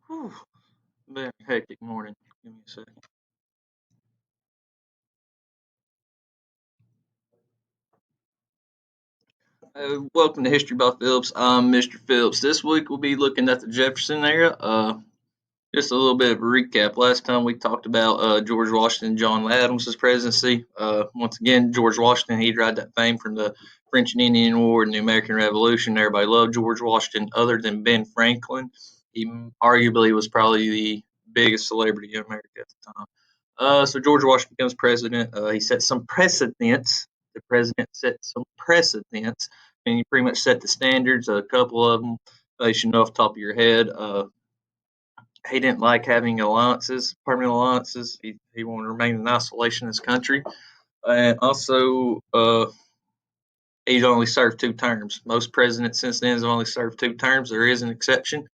Whew, been a hectic morning. Give me a second. Welcome to History by Phillips. I'm Mr. Phillips. This week we'll be looking at the Jefferson era. Just a little bit of a recap. Last time we talked about George Washington, John Adams' presidency. Once again, George Washington, he derived that fame from the French and Indian War and the American Revolution. Everybody loved George Washington, other than Ben Franklin. He arguably was probably the biggest celebrity in America at the time. So George Washington becomes president. He set some precedents. The president set some precedents, and he pretty much set the standards. A couple of them you should know off the top of your head. He didn't like having alliances, permanent alliances. He wanted to remain in isolation in his country, and also he's only served 2 terms. Most presidents since then have only served 2 terms. There is an exception.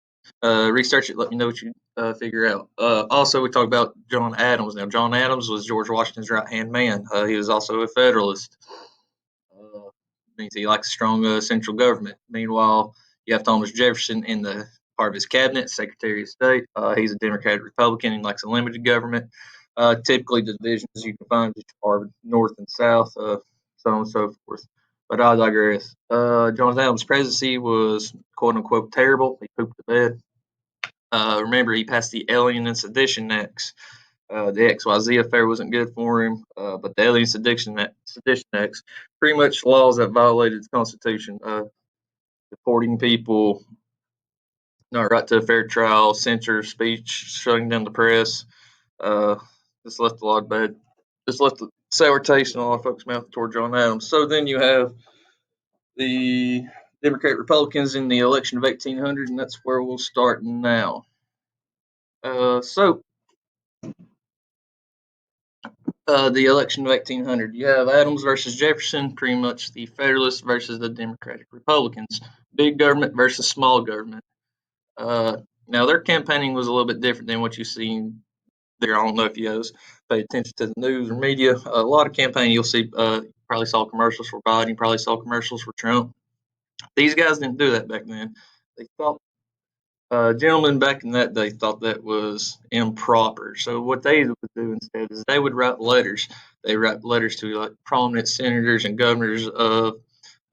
Research it. Let me know what you figure out. Also, we talked about John Adams. Now, John Adams was George Washington's right hand man. He was also a Federalist. Uh, Means he likes a strong central government. Meanwhile, you have Thomas Jefferson in the part of his cabinet, Secretary of State. He's a Democratic Republican. He likes a limited government. Typically, the divisions you can find are north and south, so on and so forth. But I digress. John Adams' presidency was quote unquote terrible. He pooped the bed. Remember, he passed the Alien and Sedition Acts. The XYZ affair wasn't good for him, but the Alien Sedition Acts, pretty much laws that violated the Constitution, deporting people, not right to a fair trial, censor speech, shutting down the press. Uh, just left a lot of bad, just left a sour taste in a lot of folks' mouth toward John Adams. So then you have the Democrat Republicans in the election of 1800, and that's where we'll start now. So the election of 1800. You have Adams versus Jefferson, pretty much the Federalists versus the Democratic Republicans. Big government versus small government. Uh, Now, their campaigning was a little bit different than what you see there. I don't know if you guys pay attention to the news or media. A lot of campaigning you'll see, probably saw commercials for Biden, probably saw commercials for Trump. These guys didn't do that back then. They thought gentlemen back in that day thought that was improper. So what they would do instead is they would write letters. They write letters to like prominent senators and governors of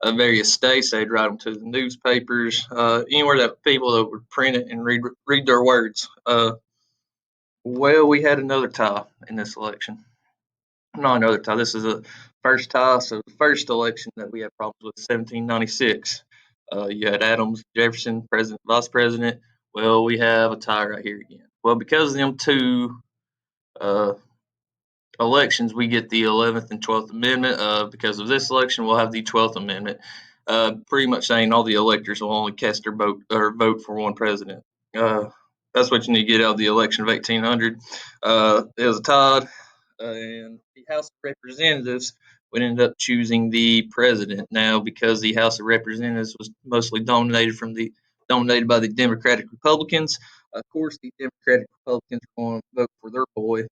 various states. They'd write them to the newspapers, anywhere that people that would print it and read their words. Well, we had another tie in this election. Not another tie. This is a first tie. So the first election that we had problems with, 1796. You had Adams, Jefferson, president, vice president. Well, we have a tie right here again. Well, because of them two uh, elections, we get the 11th and 12th Amendment. Because of this election, we'll have the 12th Amendment. Pretty much saying all the electors will only cast their vote or vote for one president. Uh, that's what you need to get out of the election of 1800. It was a tie, and the House of Representatives would end up choosing the president. Now, because the House of Representatives was mostly dominated by the Democratic Republicans, of course, the Democratic Republicans are going to vote for their boy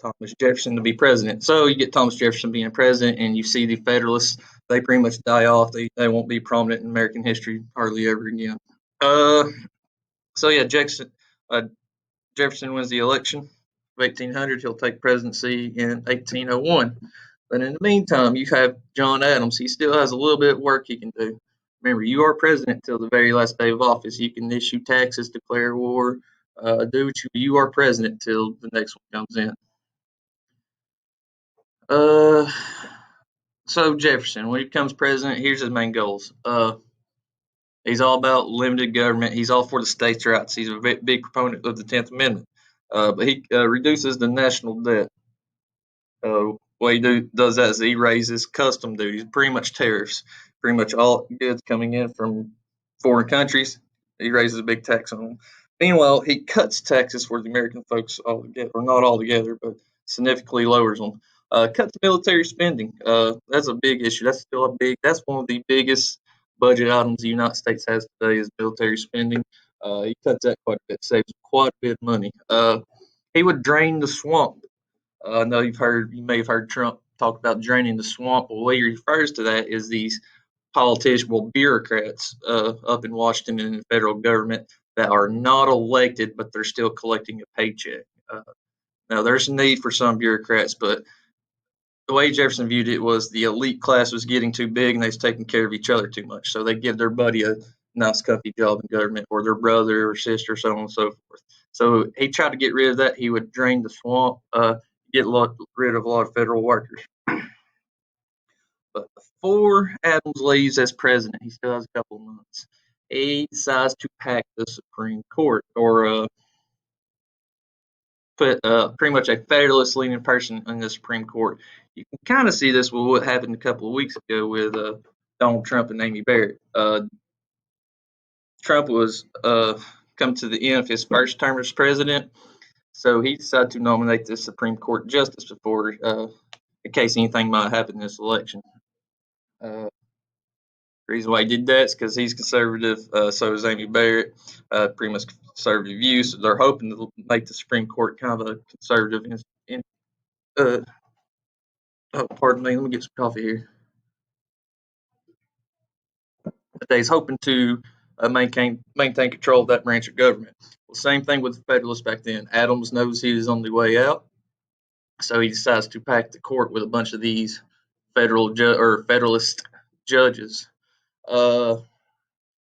Thomas Jefferson to be president. So you get Thomas Jefferson being president, and you see the Federalists. They pretty much die off. They won't be prominent in American history hardly ever again. Uh, so yeah, uh, Jefferson wins the election of 1800. He'll take presidency in 1801. But in the meantime, you have John Adams. He still has a little bit of work he can do. Remember, you are president till the very last day of office. You can issue taxes, declare war, do what you are president till the next one comes in. Uh, so Jefferson, when he becomes president, here's his main goals. He's all about limited government. He's all for the states' rights. He's a big proponent of the 10th Amendment. But he reduces the national debt. What does that is he raises custom duties, pretty much tariffs. Pretty much all goods coming in from foreign countries, he raises a big tax on them. Meanwhile, he cuts taxes for the American folks altogether, or not altogether, but significantly lowers them. Cuts military spending. That's a big issue. That's still a big. That's one of the biggest budget items the United States has today is military spending. He cuts that quite a bit, saves quite a bit of money. He would drain the swamp. I know you may have heard Trump talk about draining the swamp. Well, what he refers to that is these politicians, well, bureaucrats up in Washington and the federal government. that are not elected, but they're still collecting a paycheck. Now, there's a need for some bureaucrats, but the way Jefferson viewed it was the elite class was getting too big and they was taking care of each other too much. So they give their buddy a nice, comfy job in government, or their brother or sister, so on and so forth. So he tried to get rid of that. He would drain the swamp, get rid of a lot of federal workers. But before Adams leaves as president, he still has a couple of months. He decides to pack the Supreme Court, or put pretty much a Federalist leaning person in the Supreme Court. You can kind of see this with what happened a couple of weeks ago with Donald Trump and Amy Barrett. Trump was come to the end of his first term as president, so he decided to nominate the Supreme Court justice before, in case anything might happen in this election. The reason why he did that is because he's conservative, so is Amy Barrett, pretty much conservative views. So they're hoping to make the Supreme Court kind of a conservative uh, oh, pardon me. Let me get some coffee here. That he's hoping to maintain control of that branch of government. Well, same thing with the Federalists back then. Adams knows he is on the way out, so he decides to pack the court with a bunch of these Federalist judges. Uh,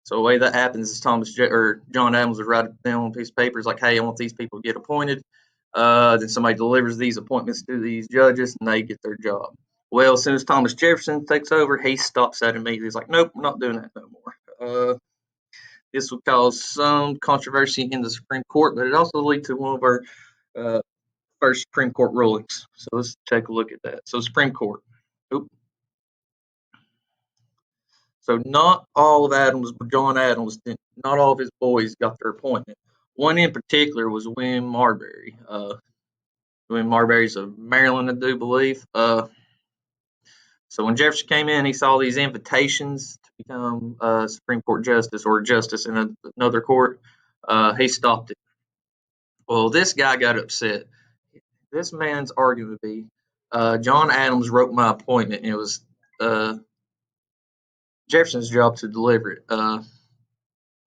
so the way that happens is John Adams would write down on a piece of paper, like, "Hey, I want these people to get appointed." Then somebody delivers these appointments to these judges, and they get their job. Well, as soon as Thomas Jefferson takes over, he stops that immediately. He's like, "Nope, we're not doing that no more." This would cause some controversy in the Supreme Court, but it also lead to one of our uh, first Supreme Court rulings. So let's take a look at that. So Supreme Court. Oop. So not all of John Adams, not all of his boys got their appointment. One in particular was William Marbury. William Marbury's of Maryland, I do believe. So when Jefferson came in, he saw these invitations to become Supreme Court justice or justice in another court. He stopped it. Well, this guy got upset. This man's argument would be John Adams wrote my appointment, and it was uh, Jefferson's job to deliver it.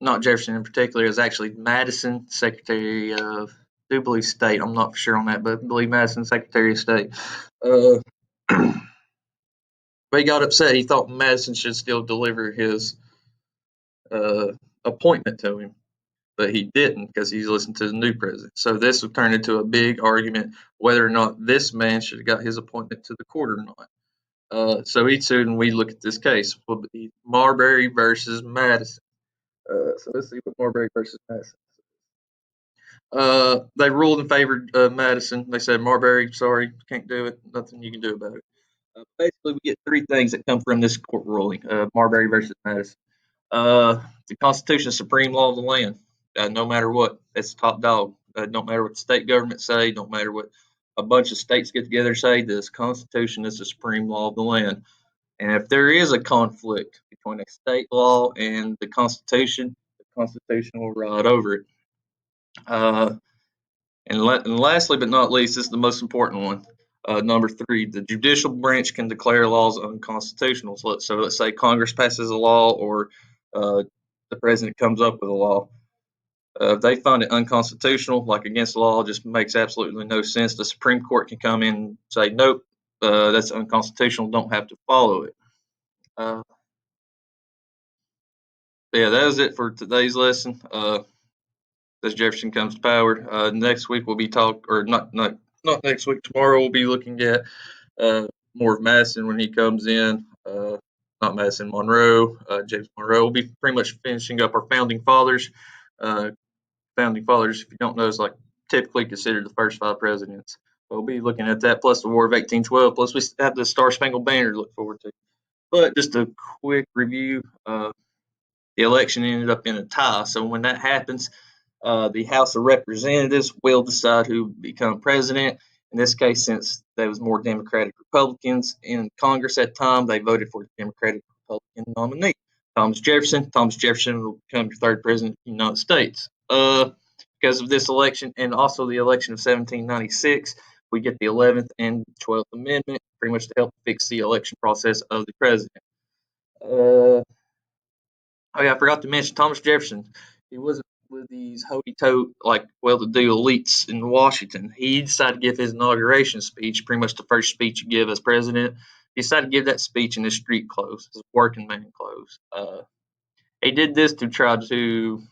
Not Jefferson in particular, it was actually Madison, Secretary of, I do believe State. I'm not for sure on that, but I believe Madison, Secretary of State. Uh, but he got upset. He thought Madison should still deliver his uh, appointment to him, but he didn't because he's listened to the new president. So this would turn into a big argument whether or not this man should have got his appointment to the court or not. So he sued, and we look at this case. Will be Marbury versus Madison. So let's see what Marbury versus Madison. They ruled in favor of Madison. They said, Marbury, sorry, can't do it. Nothing you can do about it. Basically, we get three things that come from this court ruling, Marbury versus Madison. The Constitution is supreme law of the land, no matter what. It's top dog. Don't matter what the state government say. Don't matter what a bunch of states get together and say. This Constitution is the supreme law of the land. And if there is a conflict between a state law and the Constitution will ride over it. And lastly, but not least, this is the most important one. Number three, the judicial branch can declare laws unconstitutional. So let's say Congress passes a law, or the president comes up with a law. If they find it unconstitutional, like against the law, just makes absolutely no sense, the Supreme Court can come in and say, nope, that's unconstitutional, don't have to follow it. Yeah, that was it for today's lesson. As Jefferson comes to power. Next week we'll be or not next week. Tomorrow we'll be looking at more of Madison when he comes in. Not Madison, Monroe, James Monroe. We'll be pretty much finishing up our founding fathers. Founding fathers, if you don't know, is like typically considered the first five presidents. We'll be looking at that, plus the War of 1812, plus we have the Star Spangled Banner to look forward to. But just a quick review. The election ended up in a tie, so when that happens, the House of Representatives will decide who will become president. In this case, since there was more Democratic Republicans in Congress at the time, they voted for the Democratic Republican nominee, Thomas Jefferson. Thomas Jefferson will become the third president of the United States. Because of this election and also the election of 1796, we get the 11th and 12th Amendment, pretty much to help fix the election process of the president. Oh yeah, I forgot to mention Thomas Jefferson. He was with these hody-tote, like well-to-do elites in Washington. He decided to give his inauguration speech, pretty much the first speech you give as president. He decided to give that speech in his street clothes, his working man clothes. He did this to try to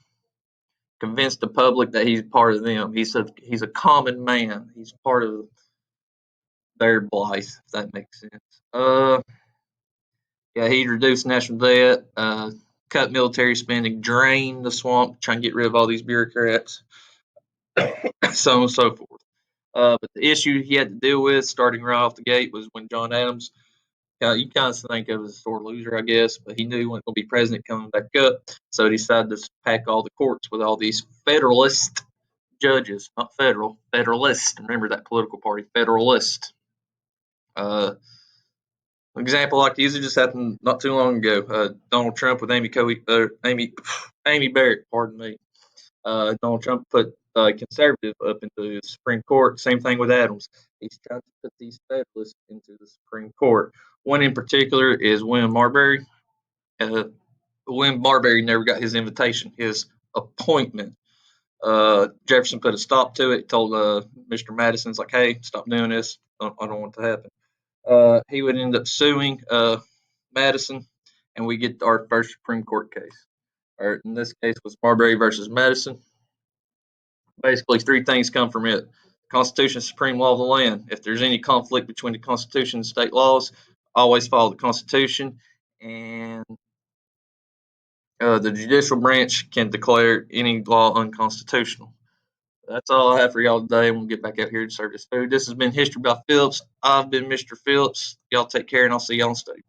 convince the public that he's part of them. He's a common man. He's part of their Blythe, if that makes sense. Yeah, he reduced national debt, cut military spending, drain the swamp, trying to get rid of all these bureaucrats, so on and so forth. But the issue he had to deal with, starting right off the gate, was when John Adams, you kind of think of as a sore loser, I guess, but he knew he wasn't going to be president coming back up, so he decided to pack all the courts with all these Federalist judges, not federal, Federalist. Remember that political party, Federalist. Uh, Example like these just happened not too long ago. Donald Trump with Amy Barrett. Pardon me. Donald Trump put conservative up into the Supreme Court. Same thing with Adams. He's trying to put these federalists into the Supreme Court. One in particular is William Marbury. Uh, William Marbury never got his invitation, his appointment. Jefferson put a stop to it. Told Mr. Madison's like, "Hey, stop doing this. I don't want it to happen." He would end up suing Madison, and we get our first Supreme Court case. Or in this case, was Marbury versus Madison. Basically, three things come from it: Constitution is supreme law of the land. If there's any conflict between the Constitution and state laws, always follow the Constitution, and the judicial branch can declare any law unconstitutional. That's all I have for y'all today. We'll get back out here to serve this food. This has been History by Phillips. I've been Mr. Phillips. Y'all take care, and I'll see y'all on stage.